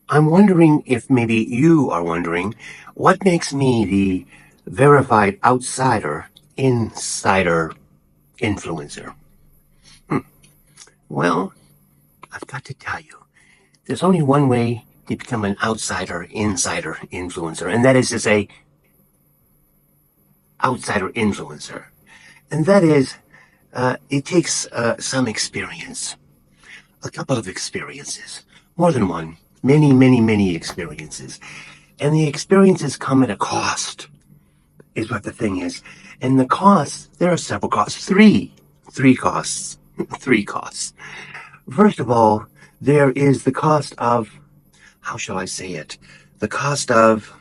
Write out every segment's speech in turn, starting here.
I'm wondering if maybe you are wondering what makes me the verified outsider, insider, influencer. Hmm. Well, I've got to tell you, there's only one way to become an outsider, insider, influencer, and that is to say, outsider influencer. And that is, it takes some experience, a couple of experiences, more than one, many, many, many experiences. And the experiences come at a cost, is what the thing is. And the costs, there are several costs, three costs, three costs. First of all, there is the cost of, how shall I say it? The cost of,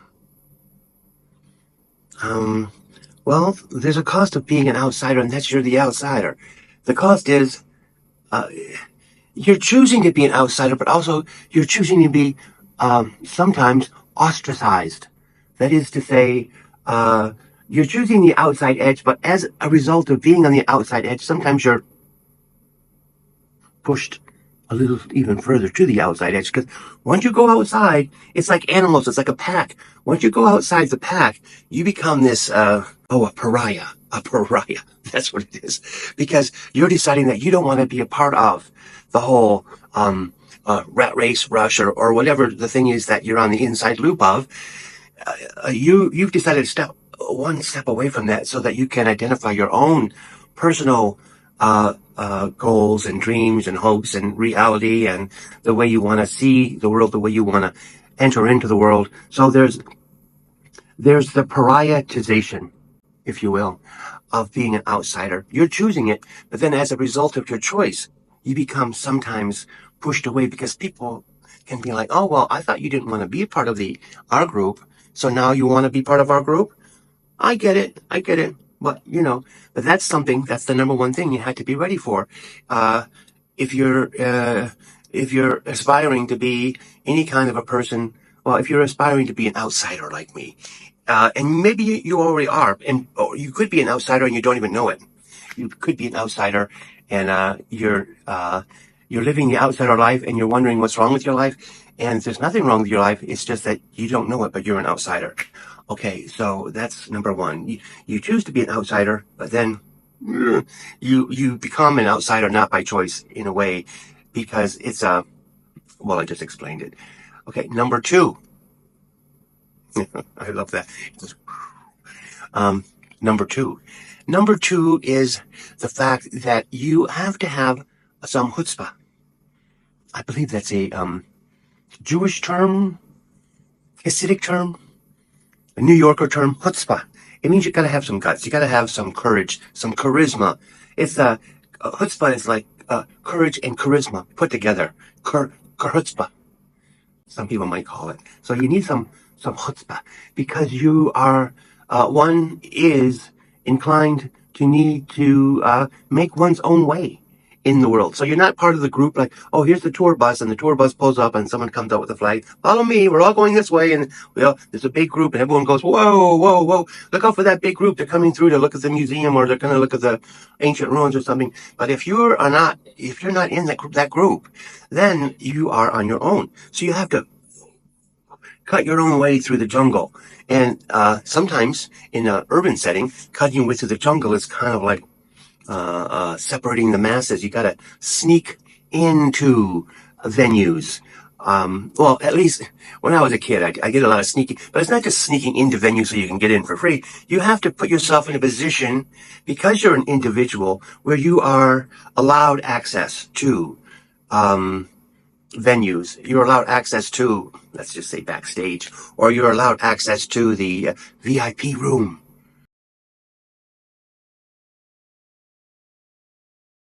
well, there's a cost of being an outsider, and that's you're the outsider. The cost is, uh, you're choosing to be an outsider, but also you're choosing to be sometimes ostracized. That is to say, you're choosing the outside edge, but as a result of being on the outside edge, sometimes you're pushed a little even further to the outside edge. Because once you go outside, it's like animals, it's like a pack. Once you go outside the pack, you become this, a pariah. A pariah. That's what it is. Because you're deciding that you don't want to be a part of the whole rat race, rush, or whatever the thing is that you're on the inside loop of. You've decided to step one step away from that so that you can identify your own personal goals and dreams and hopes and reality and the way you want to see the world, the way you want to enter into the world. So there's the pariahization, if you will, of being an outsider. You're choosing it, but then as a result of your choice, you become sometimes pushed away because people can be like, oh, well, I thought you didn't want to be a part of our group. So now you want to be part of our group? I get it. I get it. But, but that's that's the number one thing you had to be ready for. If you're, if you're aspiring to be any kind of a person, well, if you're aspiring to be an outsider like me, and maybe you already are, or you could be an outsider and you don't even know it. You could be an outsider and, you're living the outsider life and you're wondering what's wrong with your life. And there's nothing wrong with your life. It's just that you don't know it, but you're an outsider. Okay, so that's number one. You choose to be an outsider, but then you become an outsider not by choice in a way because it's well, I just explained it. Okay, number two. I love that. Um, number two. Number two is the fact that you have to have some chutzpah. I believe that's a Jewish term, Hasidic term, a New Yorker term, chutzpah. It means you gotta have some guts. You gotta have some courage, some charisma. It's chutzpah is like courage and charisma put together. Chutzpah, some people might call it. So you need some chutzpah because you are one is inclined to need to make one's own way in the world. So you're not part of the group like, oh, here's the tour bus, and the tour bus pulls up, and someone comes out with a flag. Follow me. We're all going this way, and there's a big group, and everyone goes, whoa, whoa, whoa! Look out for that big group. They're coming through to look at the museum, or they're going to look at the ancient ruins or something. But if you're not in that group, then you are on your own. So you have to cut your own way through the jungle. And sometimes in an urban setting, cutting your way through the jungle is kind of like separating the masses. You got to sneak into venues. Well, at least when I was a kid, I did a lot of sneaking, but it's not just sneaking into venues so you can get in for free. You have to put yourself in a position because you're an individual where you are allowed access to, venues. You're allowed access to, let's just say backstage, or you're allowed access to the VIP room.